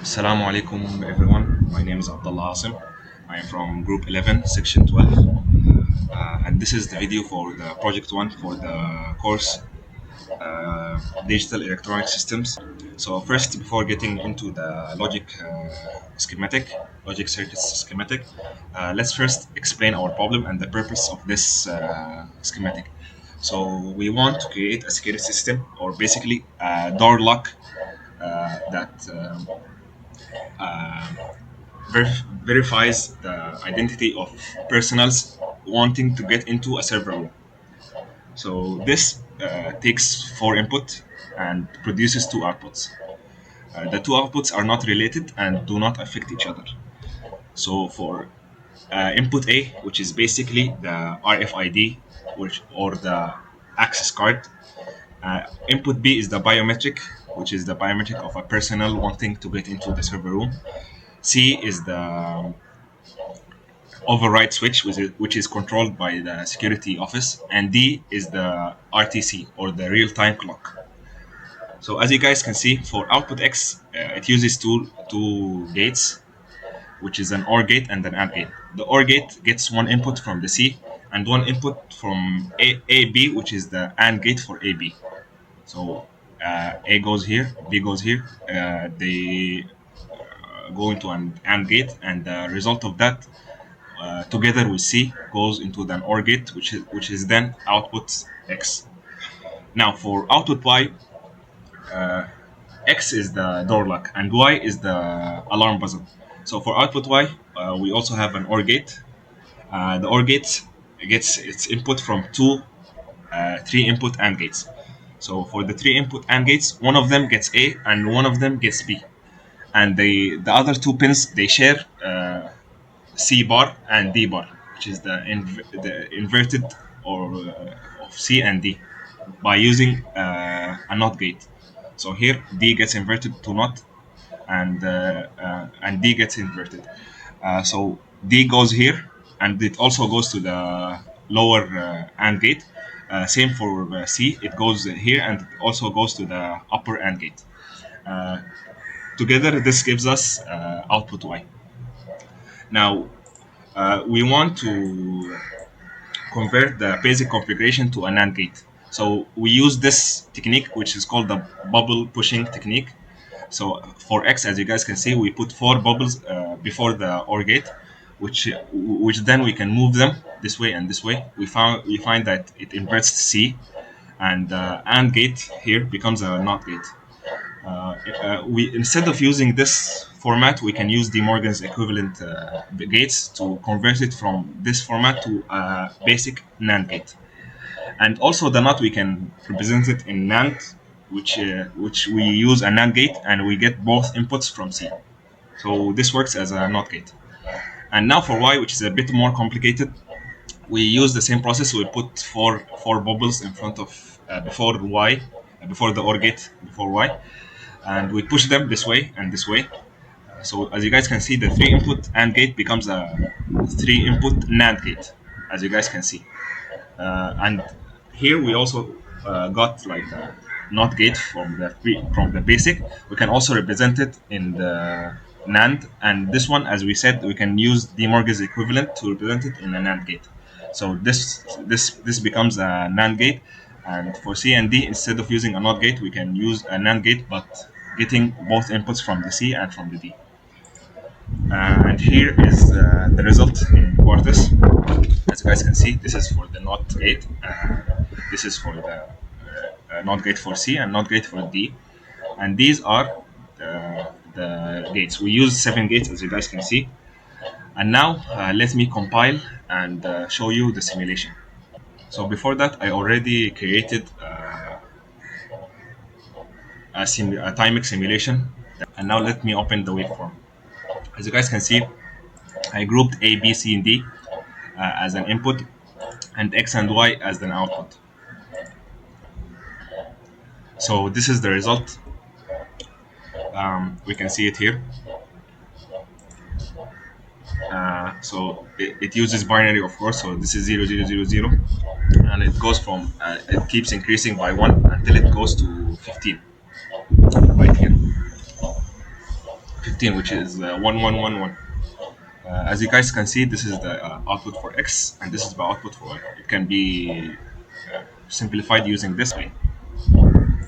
Assalamu alaikum everyone. My name is Abdullah Asim. I am from Group 11, Section 12. And this is the video for the Project 1 for the course Digital Electronic Systems. So first, before getting into the logic circuits schematic, let's first explain our problem and the purpose of this schematic. So we want to create a security system, or basically a door lock that verifies the identity of personals wanting to get into a server room. So this takes 4 input and produces 2 outputs. The 2 outputs are not related and do not affect each other. So for input A, which is basically the RFID or the access card, input B is the biometric, which is the biometric of a personnel wanting to get into the server room. C is the override switch, which is controlled by the security office, and D is the RTC, or the real-time clock. So as you guys can see, for output X, it uses two gates, which is an OR gate and an AND gate. The OR gate gets 1 input from the C and 1 input from AB, which is the AND gate for AB. So A goes here, B goes here. They go into an AND gate, and the result of that, together with C, goes into the OR gate, which is then output X. Now for output Y, X is the door lock and Y is the alarm buzzer. So for output Y, we also have an OR gate. The OR gate gets its input from 3 input AND gates. So for the 3 input AND gates, one of them gets A and one of them gets B. And the other 2 pins, they share C bar and D bar, which is the inverted of C and D, by using a NOT gate. So here D gets inverted to NOT, and D gets inverted. So D goes here, and it also goes to the lower AND gate. Same for C, it goes here and it also goes to the upper AND gate. Together, this gives us output Y. Now, we want to convert the basic configuration to an AND gate. So we use this technique, which is called the bubble pushing technique. So for X, as you guys can see, we put 4 bubbles before the OR gate, which then we can move them this way and this way. We find that it inverts C, and the AND gate here becomes a NOT gate. Instead of using this format, we can use De Morgan's equivalent gates to convert it from this format to a basic NAND gate. And also the NOT, we can represent it in NAND, which we use a NAND gate and we get both inputs from C. So this works as a NOT gate. And now for Y, which is a bit more complicated, we use the same process. We put four bubbles in front of before Y, before the OR gate, before Y, and we push them this way and this way. So as you guys can see, the 3-input AND gate becomes a 3-input NAND gate, as you guys can see. And here we also got like a NOT gate from the basic. We can also represent it in the NAND, and this one, as we said, we can use De Morgan's equivalent to represent it in a NAND gate. So this becomes a NAND gate, and for C and D, instead of using a NOT gate, we can use a NAND gate, but getting both inputs from the C and from the D. And here is the result in quarters. As you guys can see, this is for the NOT gate, this is for the NOT gate for C and NOT gate for D, and these are the gates. We use 7 gates, as you guys can see. And now let me compile and show you the simulation. So before that, I already created a timex simulation, and now let me open the waveform. As you guys can see, I grouped A, B, C, and D as an input, and X and Y as an output. So this is the result. We can see it here. So it uses binary, of course. So this is 0, 0, 0, 0, and it goes from it keeps increasing by 1 until it goes to 15 right here. 15, which is 1111. As you guys can see, this is the output for X, and this is the output for Y. It can be simplified using this way.